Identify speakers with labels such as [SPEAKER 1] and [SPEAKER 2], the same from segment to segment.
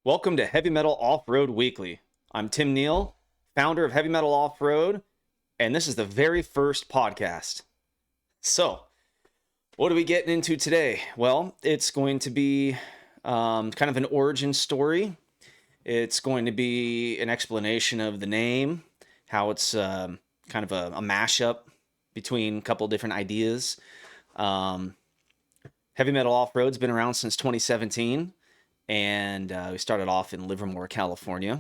[SPEAKER 1] Welcome to Heavy Metal Off-Road Weekly. I'm Tim Neal, founder of Heavy Metal Off-Road, and this is the very first podcast. So, what are we getting into today? Well, it's going to be kind of an origin story. It's going to be an explanation of the name, how it's kind of a mashup between a couple different ideas. Heavy Metal Off-Road's been around since 2017. And we started off in Livermore, California.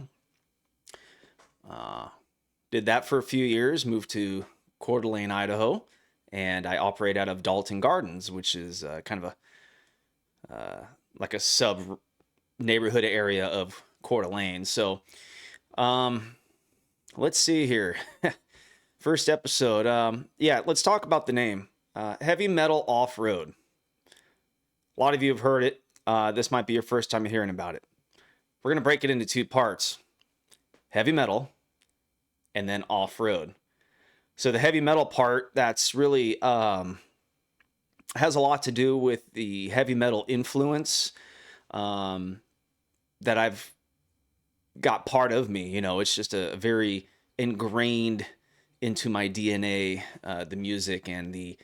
[SPEAKER 1] Did that for a few years, moved to Coeur d'Alene, Idaho, and I operate out of Dalton Gardens, which is kind of like a sub neighborhood area of Coeur d'Alene. So let's see here. First episode. Let's talk about the name. Heavy Metal Off-Road. A lot of you have heard it. This might be your first time hearing about it. We're going to break it into two parts. Heavy metal and then off-road. So the heavy metal part, that's really has a lot to do with the heavy metal influence that I've got part of me. You know, it's just a very ingrained into my DNA, the music and the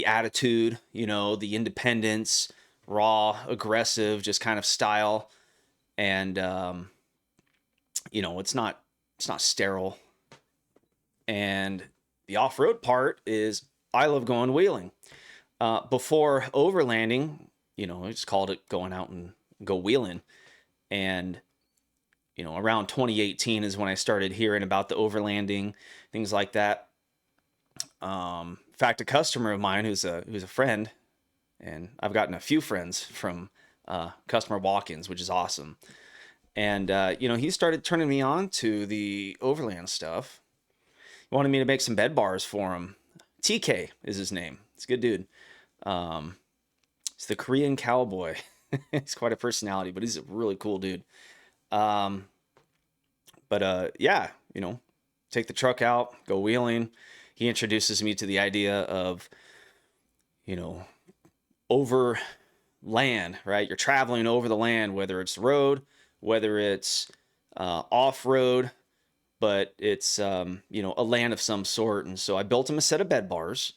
[SPEAKER 1] attitude, you know, the independence, raw, aggressive, just kind of style. And, you know, it's not sterile. And the off-road part is I love going wheeling. Before overlanding, you know, I just called it going out and go wheeling. And, you know, around 2018 is when I started hearing about the overlanding, things like that. In fact, a customer of mine who's a friend, and I've gotten a few friends from customer walk-ins, which is awesome. And, you know, he started turning me on to the overland stuff. He wanted me to make some bed bars for him. TK is his name. He's a good dude. He's the Korean cowboy. He's quite a personality, but he's a really cool dude. Yeah, you know, take the truck out, go wheeling. He introduces me to the idea of, you know, over land, right? You're traveling over the land, whether it's road, whether it's off-road, but it's, you know, a land of some sort. And so I built him a set of bed bars,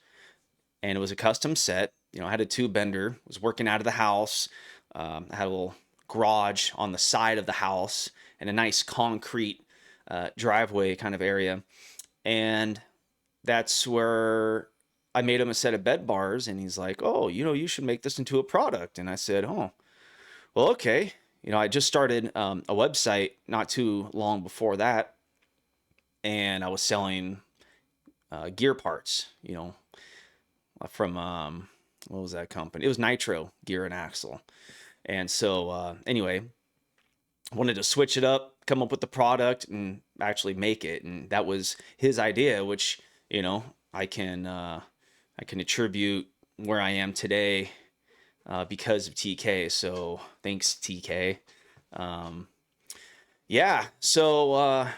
[SPEAKER 1] and it was a custom set. You know, I had a tube bender, was working out of the house. I had a little garage on the side of the house and a nice concrete driveway kind of area. And that's where I made him a set of bed bars, and he's like, oh, you know, you should make this into a product. And I said, oh, well, okay. You know, I just started a website not too long before that, and I was selling gear parts, you know, from, what was that company? It was Nitro Gear and Axle. And so, anyway, wanted to switch it up, come up with the product, and actually make it. And that was his idea, which, you know, I can attribute where I am today because of TK. So thanks, TK. Yeah. So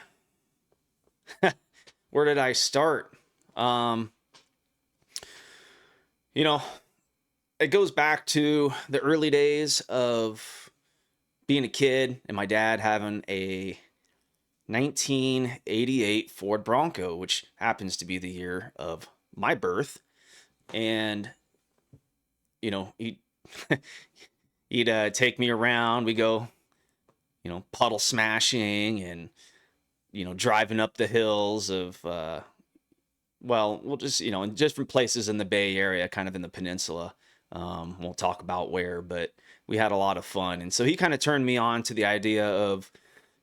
[SPEAKER 1] where did I start? You know, it goes back to the early days of being a kid and my dad having a 1988 Ford Bronco, which happens to be the year of my birth. And, you know, he'd take me around. We go, you know, puddle smashing and, you know, driving up the hills of, we'll just, you know, in different places in the Bay Area, kind of in the peninsula. We'll talk about where, but we had a lot of fun. And so he kind of turned me on to the idea of,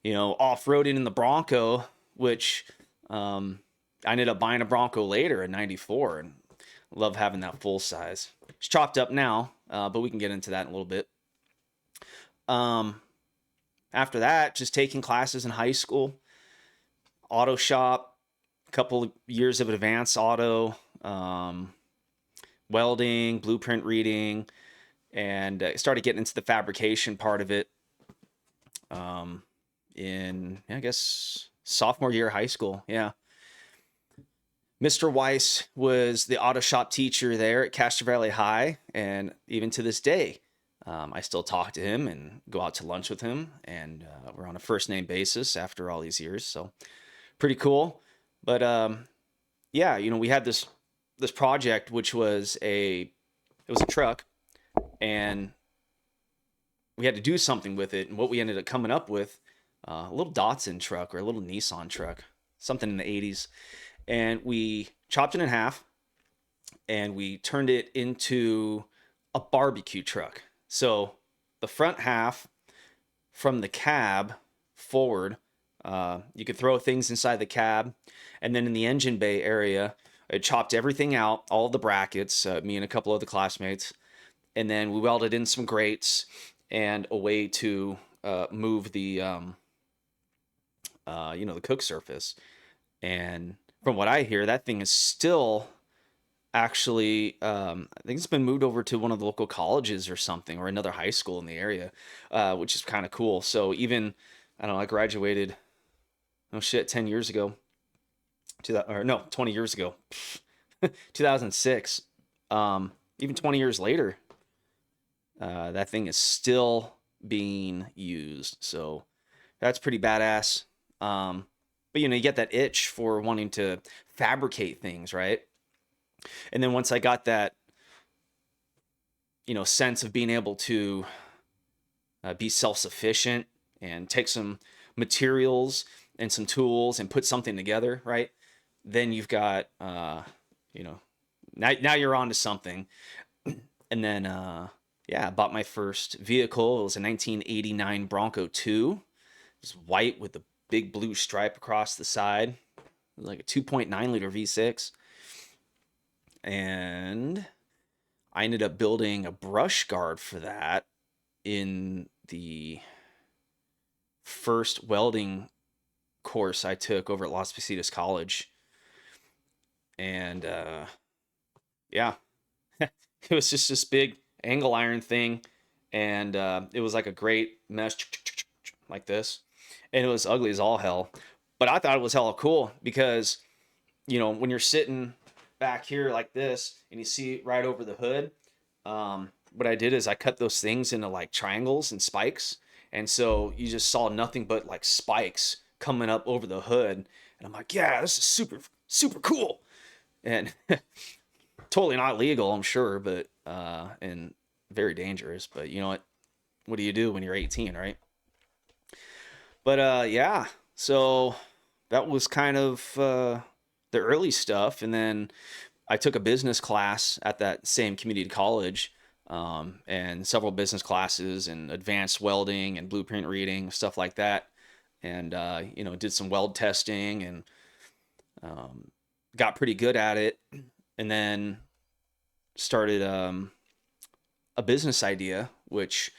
[SPEAKER 1] you know, off-roading in the Bronco, which I ended up buying a Bronco later in 94 and love having that full size. It's chopped up now, but we can get into that in a little bit. After that, just taking classes in high school, auto shop, a couple of years of advanced auto, welding, blueprint reading, and started getting into the fabrication part of it in, I guess, sophomore year of high school. Yeah. Mr. Weiss was the auto shop teacher there at Castro Valley High, and even to this day, I still talk to him and go out to lunch with him, and we're on a first name basis after all these years. So pretty cool. But yeah, we had this project which was a truck, and we had to do something with it. And what we ended up coming up with, a little Datsun truck or a little Nissan truck, something in the 80s, and we chopped it in half and we turned it into a barbecue truck. So the front half, from the cab forward, you could throw things inside the cab, and then in the engine bay area, I chopped everything out, all the brackets, me and a couple of the classmates, and then we welded in some grates and a way to move the the cook surface. And from what I hear, that thing is still actually, I think it's been moved over to one of the local colleges or something, or another high school in the area, which is kind of cool. So even, I don't know, I graduated, 10 years ago, 20 years ago, 2006. Even 20 years later, that thing is still being used. So that's pretty badass. But you get that itch for wanting to fabricate things, right? And then once I got that, sense of being able to be self-sufficient and take some materials and some tools and put something together, right? Then you've got, now you're on to something. And then, I bought my first vehicle. It was a 1989 Bronco 2. It was white with a big blue stripe across the side. It was like a 2.9 liter V6. And I ended up building a brush guard for that in the first welding course I took over at Las Positas College. And it was just this big angle iron thing, and it was like a great mesh like this, and it was ugly as all hell, but I thought it was hella cool because when you're sitting back here like this and you see right over the hood, what I did is I cut those things into like triangles and spikes, and so you just saw nothing but like spikes coming up over the hood, and I'm like, yeah, this is super super cool. And totally not legal, I'm sure, but and very dangerous. But you know what do you do when you're 18, right? But so that was kind of the early stuff. And then I took a business class at that same community college, and several business classes and advanced welding and blueprint reading, stuff like that. And did some weld testing and got pretty good at it. And then started a business idea, which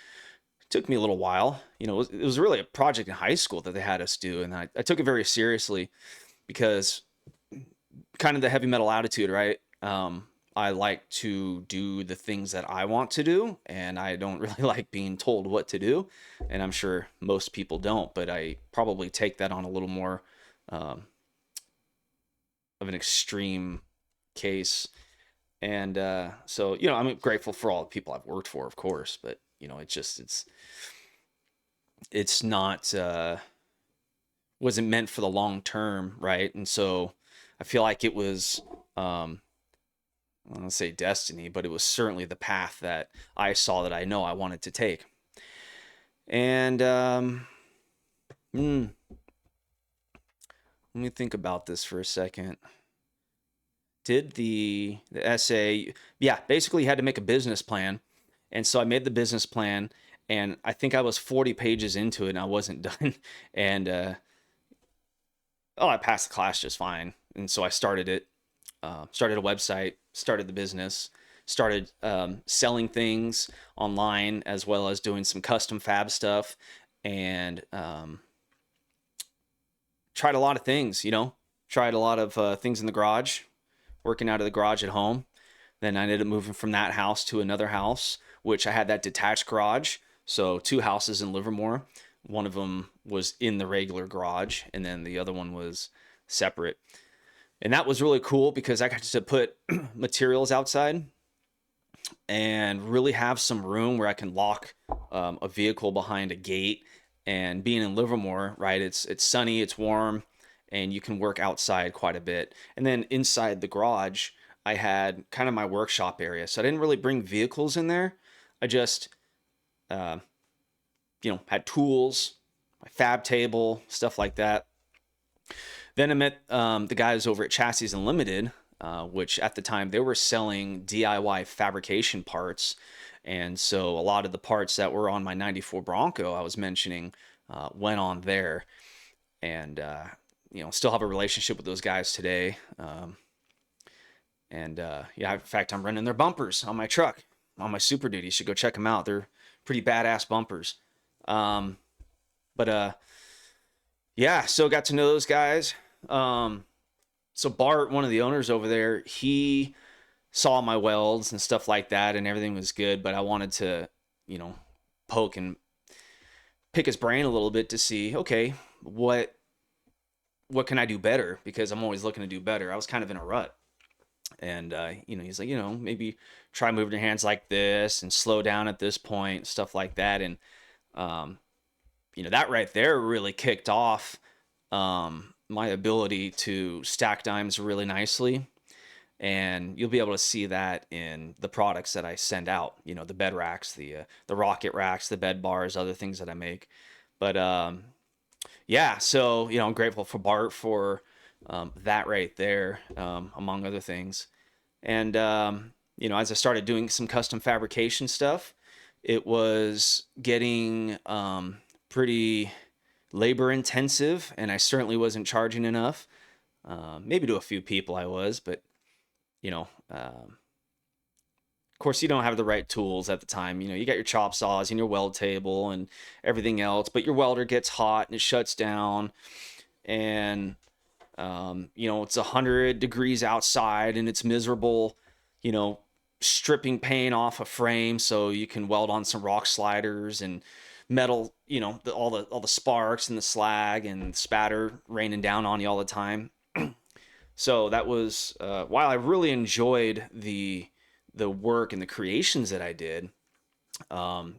[SPEAKER 1] took me a little while. It was really a project in high school that they had us do, and I took it very seriously because kind of the heavy metal attitude, right? I like to do the things that I want to do, and I don't really like being told what to do, and I'm sure most people don't, but I probably take that on a little more of an extreme case. And so I'm grateful for all the people I've worked for, of course, but it's not wasn't meant for the long term, right? And so I feel like it was I don't want to say destiny, but it was certainly the path that I saw that I know I wanted to take. And let me think about this for a second. Did the essay, basically you had to make a business plan. And so I made the business plan, and I think I was 40 pages into it and I wasn't done. And I passed the class just fine. And so I started it, started a website, started the business, started selling things online, as well as doing some custom fab stuff, and tried a lot of things, tried a lot of things in the garage, working out of the garage at home. Then I ended up moving from that house to another house, which I had that detached garage. So 2 houses in Livermore. One of them was in the regular garage, and then the other one was separate. And that was really cool because I got to put materials outside. and really have some room where I can lock a vehicle behind a gate. And being in Livermore, right, it's sunny, it's warm, and you can work outside quite a bit. And then inside the garage, I had kind of my workshop area. So I didn't really bring vehicles in there. I just, uh, had tools, my fab table, stuff like that. Then I met the guys over at Chassis Unlimited, which at the time they were selling DIY fabrication parts. And so a lot of the parts that were on my 94 Bronco I was mentioning went on there. And, still have a relationship with those guys today. In fact, I'm running their bumpers on my truck, on my Super Duty. You should go check them out. They're pretty badass bumpers. Um, so got to know those guys. So Bart, one of the owners over there, he saw my welds and stuff like that, and everything was good, but I wanted to, poke and pick his brain a little bit to see, okay, what can I do better? Because I'm always looking to do better. I was kind of in a rut. And, he's like, maybe try moving your hands like this and slow down at this point, stuff like that. And, that right there really kicked off my ability to stack dimes really nicely. And you'll be able to see that in the products that I send out, the bed racks, the rocket racks, the bed bars, other things that I make. But so, I'm grateful for Bart for that right there, among other things. And, as I started doing some custom fabrication stuff, it was getting pretty labor intensive, and I certainly wasn't charging enough. Maybe to a few people I was, but, of course, you don't have the right tools at the time. You got your chop saws and your weld table and everything else, but your welder gets hot and it shuts down. And, it's 100 degrees outside and it's miserable, stripping paint off a frame so you can weld on some rock sliders and metal, all the sparks and the slag and spatter raining down on you all the time. So that was, while I really enjoyed the work and the creations that I did, it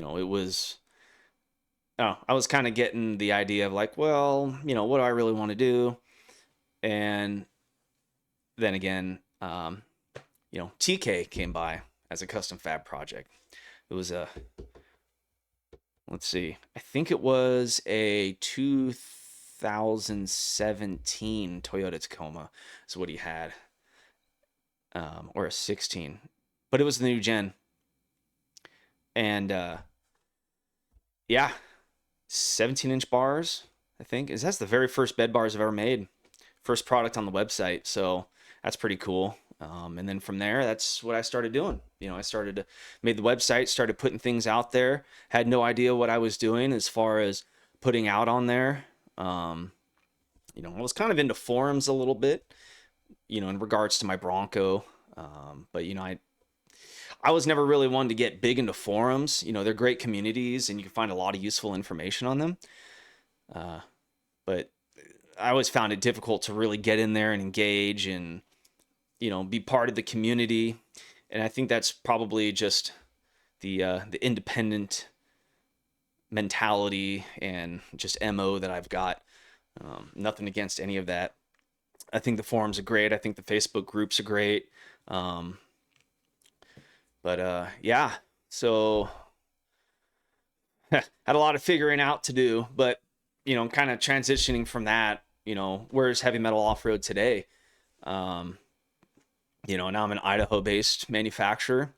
[SPEAKER 1] was, I was kind of getting the idea of like, well, what do I really want to do? And then again, TK came by as a custom fab project. It was let's see, I think it was a 2017 Toyota Tacoma is what he had. Or a 16, but it was the new gen. And 17-inch bars, I think. That's the very first bed bars I've ever made. First product on the website, so that's pretty cool. And then from there, that's what I started doing. I made the website, started putting things out there. Had no idea what I was doing as far as putting out on there. I was kind of into forums a little bit, in regards to my Bronco. But I was never really one to get big into forums. They're great communities and you can find a lot of useful information on them. But I always found it difficult to really get in there and engage and, be part of the community. And I think that's probably just the independent mentality and just MO that I've got. Nothing against any of that. I think the forums are great. I think the Facebook groups are great. So had a lot of figuring out to do, but, kind of transitioning from that, where's heavy metal off-road today? Now I'm an Idaho-based manufacturer.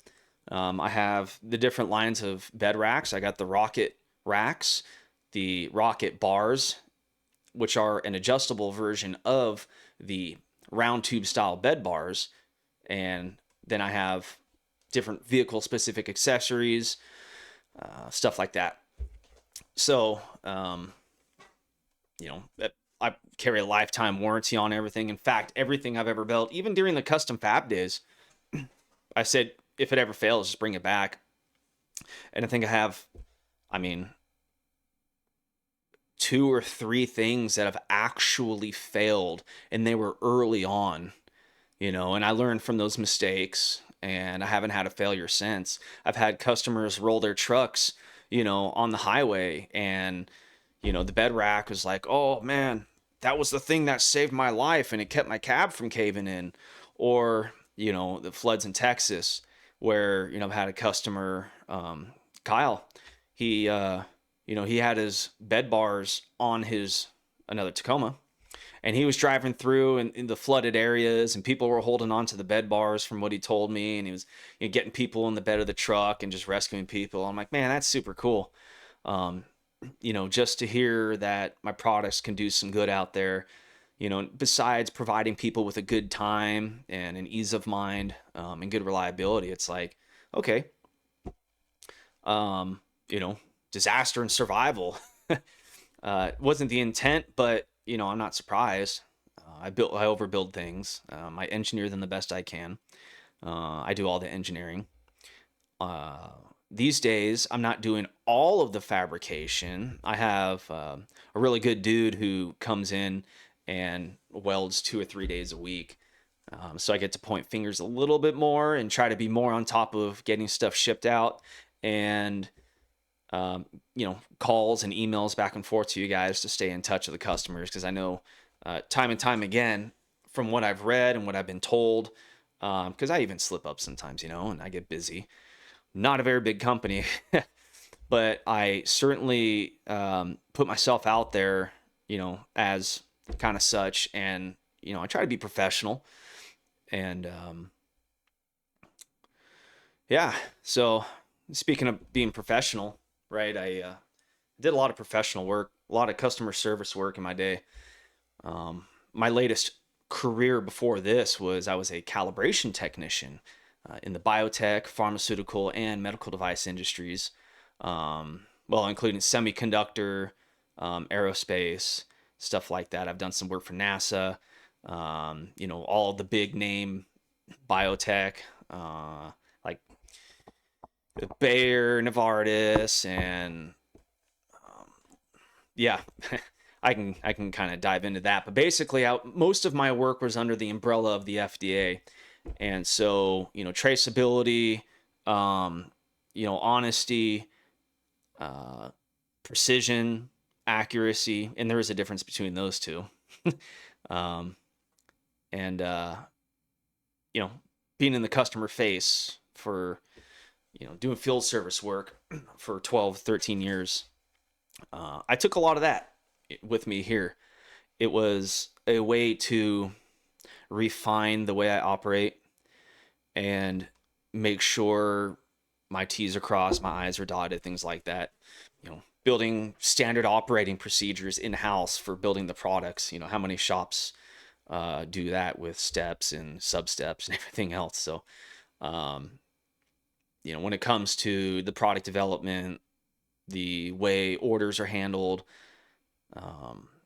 [SPEAKER 1] I have the different lines of bed racks. I got the rocket racks, the rocket bars, which are an adjustable version of the round tube style bed bars. And then I have different vehicle specific accessories, stuff like that. So, I carry a lifetime warranty on everything. In fact, everything I've ever built, even during the custom fab days, I said, if it ever fails, just bring it back. And I think I have, 2 or 3 things that have actually failed, and they were early on, and I learned from those mistakes and I haven't had a failure since. I've had customers roll their trucks, on the highway, and the bed rack was like, oh man, that was the thing that saved my life and it kept my cab from caving in. Or, the floods in Texas where, I've had a customer, Kyle, he had his bed bars on his, another Tacoma, and he was driving through in the flooded areas, and people were holding on to the bed bars from what he told me. And he was, getting people in the bed of the truck and just rescuing people. I'm like, man, that's super cool. Just to hear that my products can do some good out there, besides providing people with a good time and an ease of mind, and good reliability. It's like, okay, um, disaster and survival. Wasn't the intent, but I'm not surprised. I overbuild things. I engineer them the best I can. I do all the engineering. Uh, these days, I'm not doing all of the fabrication. I have a really good dude who comes in and welds 2 or 3 days a week. So I get to point fingers a little bit more and try to be more on top of getting stuff shipped out, and calls and emails back and forth to you guys to stay in touch with the customers. Because I know time and time again, from what I've read and what I've been told, because I even slip up sometimes, and I get busy. Not a very big company, but I certainly put myself out there, as kind of such. And, I try to be professional. And yeah, so speaking of being professional, right, I did a lot of professional work, a lot of customer service work in my day. My latest career before this was I was a calibration technician in the biotech, pharmaceutical, and medical device industries, including semiconductor, aerospace, stuff like that. I've done some work for NASA, all the big name biotech, like Bayer, Novartis, and yeah, I can kind of dive into that. But basically, most of my work was under the umbrella of the FDA. And so, traceability, honesty, precision, accuracy, and there is a difference between those two. um, and, being in the customer face for, doing field service work for 12, 13 years, I took a lot of that with me here. It was a way to refine the way I operate and make sure my T's are crossed, my I's are dotted, things like that. Building standard operating procedures in-house for building the products. How many shops do that with steps and sub-steps and everything else. So, when it comes to the product development, the way orders are handled,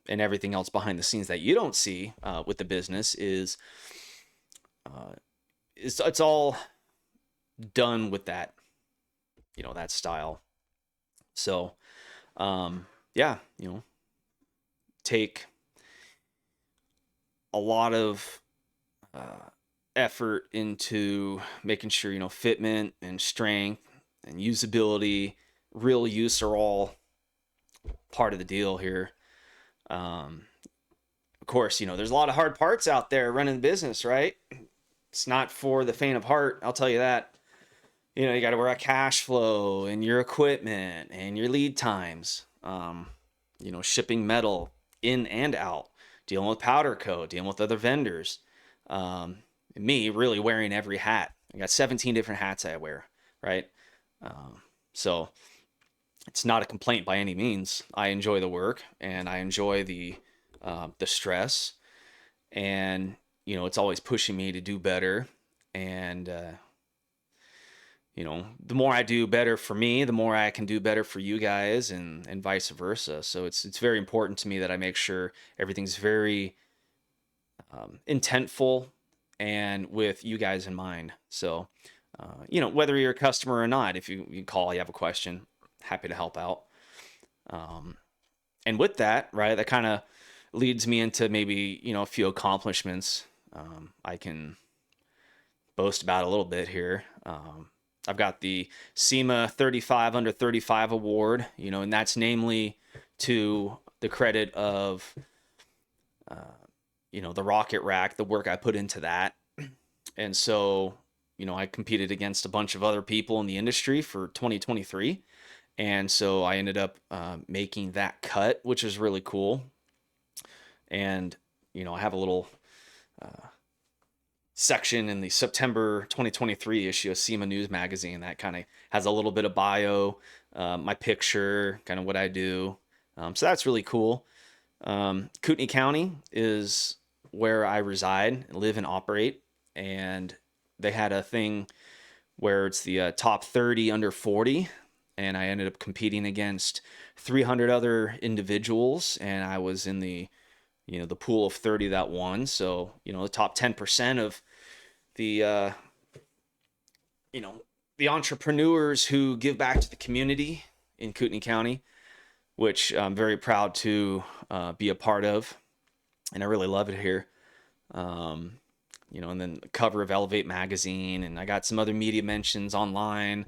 [SPEAKER 1] and everything else behind the scenes that you don't see with the business is it's all done with that, that style. So, yeah, take a lot of effort into making sure, fitment and strength and usability, real use are all part of the deal here. Of course, there's a lot of hard parts out there running the business, right? It's not for the faint of heart, I'll tell you that. You got to worry about cash flow and your equipment and your lead times, shipping metal in and out, dealing with powder coat, dealing with other vendors. Me really wearing every hat. I got 17 different hats I wear, right? So it's not a complaint by any means. I enjoy the work and I enjoy the stress, and it's always pushing me to do better. And the more I do better for me, the more I can do better for you guys, and vice versa. So it's very important to me that I make sure everything's very intentful and with you guys in mind. So, whether you're a customer or not, if you call, you have a question, happy to help out. And with that, right, that kind of leads me into maybe, a few accomplishments I can boast about a little bit here. I've got the SEMA 35 under 35 award, and that's namely to the credit of, the rocket rack, the work I put into that. And so, I competed against a bunch of other people in the industry for 2023. And so I ended up making that cut, which is really cool. And, I have a little section in the September 2023 issue of SEMA News Magazine that kind of has a little bit of bio, my picture, kind of what I do. So that's really cool. Kootenai County is where I reside, live, and operate. And they had a thing where it's the top 30 under 40. And I ended up competing against 300 other individuals. And I was in the pool of 30 that won. So, the top 10% of the, the entrepreneurs who give back to the community in Kootenai County, which I'm very proud to be a part of. And I really love it here. And then the cover of Elevate magazine, and I got some other media mentions online,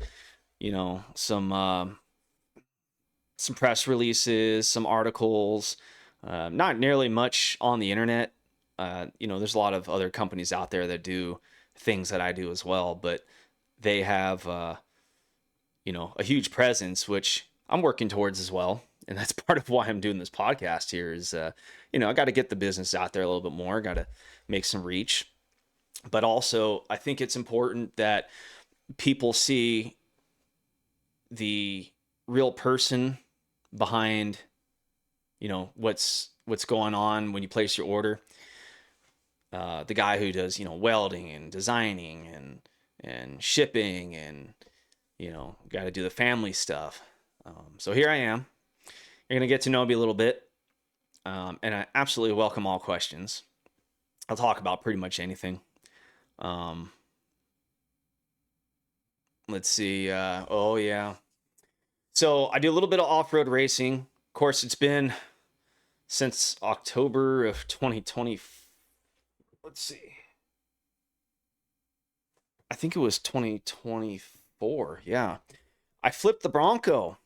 [SPEAKER 1] some press releases, some articles, not nearly much on the internet. There's a lot of other companies out there that do things that I do as well, but they have, a huge presence, which I'm working towards as well. And that's part of why I'm doing this podcast here is, I got to get the business out there a little bit more, got to make some reach. But also, I think it's important that people see the real person behind, what's going on when you place your order. The guy who does, welding and designing and shipping and, got to do the family stuff. So here I am. You're going to get to know me a little bit. And I absolutely welcome all questions. I'll talk about pretty much anything. Let's see. Oh yeah. So I do a little bit of off-road racing. Of course, it's been since October of 2020. Let's see. I think it was 2024. Yeah. I flipped the Bronco.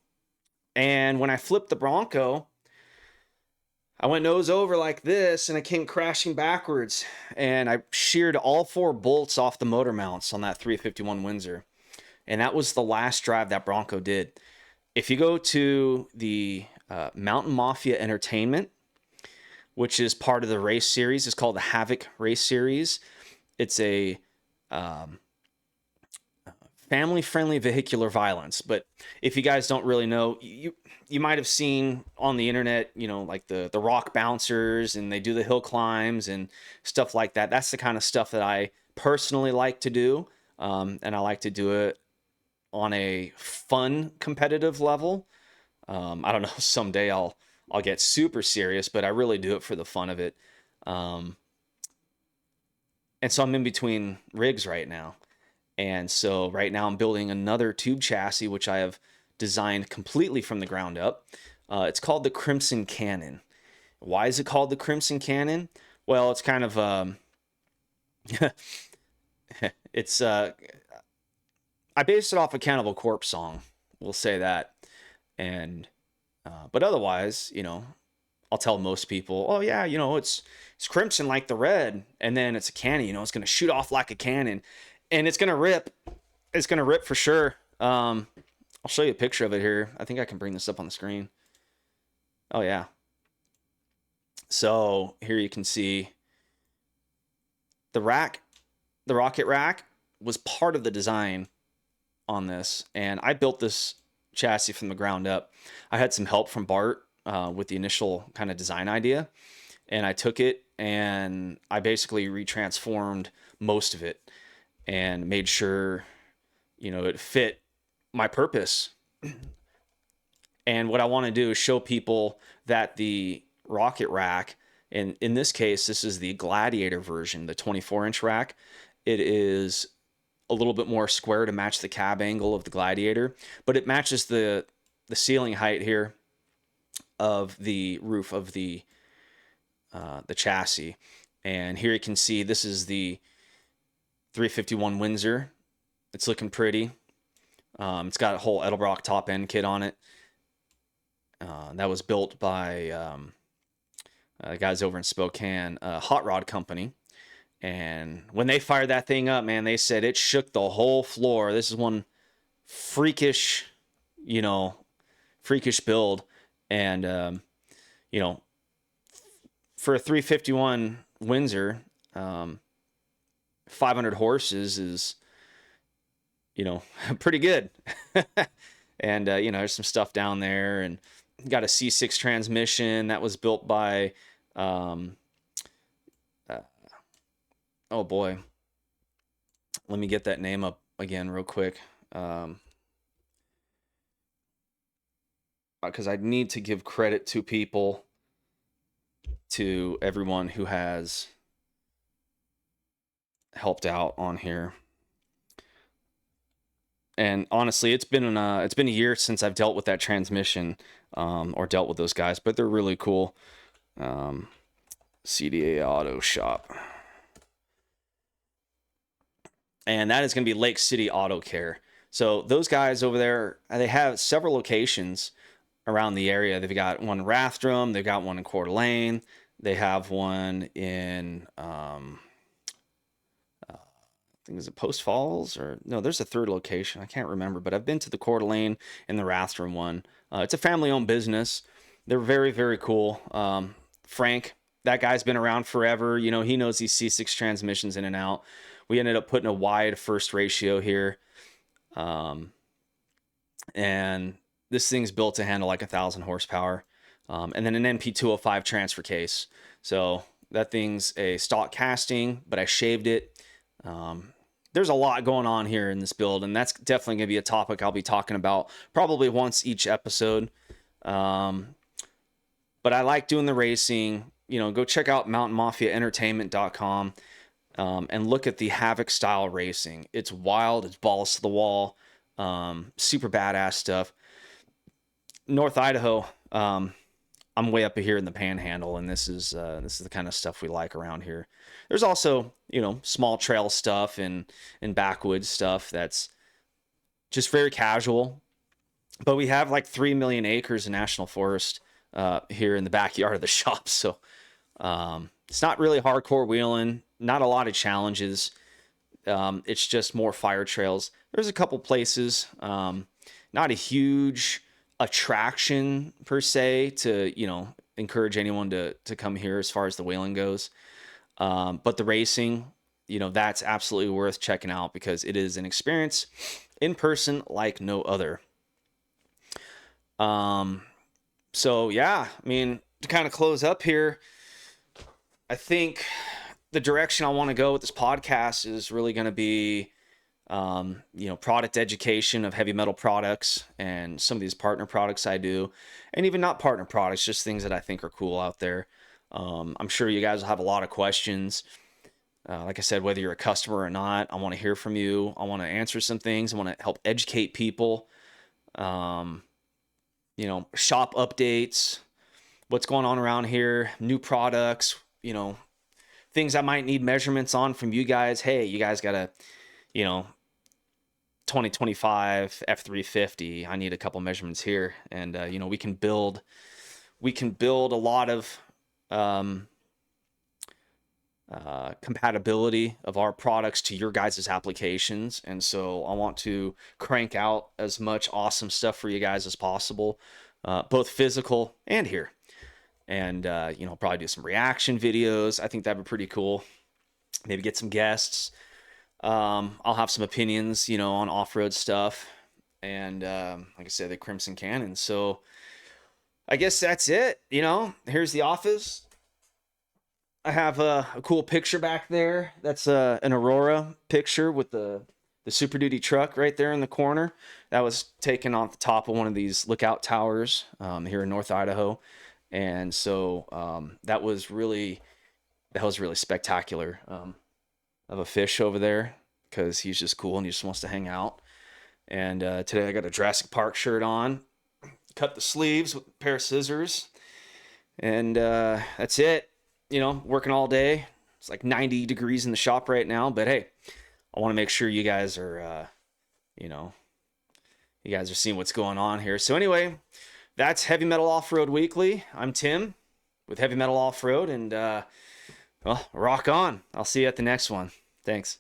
[SPEAKER 1] And when I flipped the Bronco, I went nose over like this and I came crashing backwards. And I sheared all 4 bolts off the motor mounts on that 351 Windsor. And that was the last drive that Bronco did. If you go to the Mountain Mafia Entertainment, which is part of the race series, it's called the Havoc Race Series. It's a family-friendly vehicular violence. But if you guys don't really know, you might have seen on the internet, like the rock bouncers, and they do the hill climbs and stuff like that. That's the kind of stuff that I personally like to do. And I like to do it on a fun competitive level. I don't know, someday I'll get super serious, but I really do it for the fun of it. And so I'm in between rigs right now. And so right now I'm building another tube chassis, which I have designed completely from the ground up. It's called the Crimson Cannon. Why is it called the Crimson Cannon? Well, it's kind of, it's, I based it off a Cannibal Corpse song. We'll say that. And, but otherwise, I'll tell most people, oh yeah, it's crimson like the red. And then it's a cannon, it's going to shoot off like a cannon and it's going to rip. It's going to rip for sure. I'll show you a picture of it here. I think I can bring this up on the screen. Oh yeah. So here you can see the rack, the rocket rack was part of the design on this, and I built this chassis from the ground up. I had some help from Bart with the initial kind of design idea, and I took it and I basically retransformed most of it and made sure it fit my purpose. And what I want to do is show people that the rocket rack, and in this case this is the Gladiator version, the 24-inch rack. It is a little bit more square to match the cab angle of the Gladiator, but it matches the ceiling height here of the roof of the chassis. And here you can see this is the 351 Windsor. It's looking pretty. It's got a whole Edelbrock top end kit on it. That was built by guys over in Spokane, Hot Rod Company. And when they fired that thing up, man, they said it shook the whole floor. This is one freakish, freakish build. And, for a 351 Windsor, 500 horses is, pretty good. And, there's some stuff down there, and got a C6 transmission that was built by, oh boy, let me get that name up again real quick. Because I need to give credit to people, to everyone who has helped out on here. And honestly, it's been a year since I've dealt with that transmission, or dealt with those guys, but they're really cool. CDA Auto Shop. And that is going to be Lake City Auto Care. So those guys over there, they have several locations around the area. They've got one in Rathdrum. They've got one in Coeur d'Alene. They have one in, I think, is it Post Falls? Or no, there's a third location. I can't remember, but I've been to the Coeur d'Alene and the Rathdrum one. It's a family-owned business. They're very, very cool. Frank, that guy's been around forever. He knows these C6 transmissions in and out. We ended up putting a wide first ratio here. And this thing's built to handle like 1,000 horsepower. And then an NP205 transfer case. So that thing's a stock casting, but I shaved it. There's a lot going on here in this build, and that's definitely going to be a topic I'll be talking about probably once each episode. But I like doing the racing. Go check out mountainmafiaentertainment.com. And look at the Havoc style racing. It's wild. It's balls to the wall. Super badass stuff. North Idaho. I'm way up here in the Panhandle, and this is the kind of stuff we like around here. There's also small trail stuff and backwoods stuff that's just very casual. But we have like 3 million acres of national forest here in the backyard of the shop, so it's not really hardcore wheeling. Not a lot of challenges. It's just more fire trails. There's a couple places, not a huge attraction per se to, encourage anyone to come here as far as the whaling goes. But the racing, that's absolutely worth checking out because it is an experience in person like no other. So yeah, to kind of close up here, I think the direction I want to go with this podcast is really going to be, product education of heavy metal products and some of these partner products I do, and even not partner products, just things that I think are cool out there. I'm sure you guys will have a lot of questions. Like I said, whether you're a customer or not, I want to hear from you. I want to answer some things. I want to help educate people. Shop updates, what's going on around here, new products, things I might need measurements on from you guys. Hey, you guys got a, 2025 F350. I need a couple measurements here. And, we can build a lot of, compatibility of our products to your guys' applications. And so I want to crank out as much awesome stuff for you guys as possible, both physical and here. And, probably do some reaction videos. I think that'd be pretty cool. Maybe get some guests. I'll have some opinions, on off-road stuff. And, like I said, the Crimson Cannon. So I guess that's it. Here's the office. I have a cool picture back there. That's an Aurora picture with the Super Duty truck right there in the corner. That was taken off the top of one of these lookout towers here in North Idaho. And so that was really spectacular of a fish over there because he's just cool and he just wants to hang out. And today I got a Jurassic Park shirt on, cut the sleeves with a pair of scissors, and that's it. Working all day. It's like 90 degrees in the shop right now, but hey, I want to make sure you guys are, you guys are seeing what's going on here. So anyway, that's Heavy Metal Off-Road Weekly. I'm Tim with Heavy Metal Off-Road, and well, rock on. I'll see you at the next one. Thanks.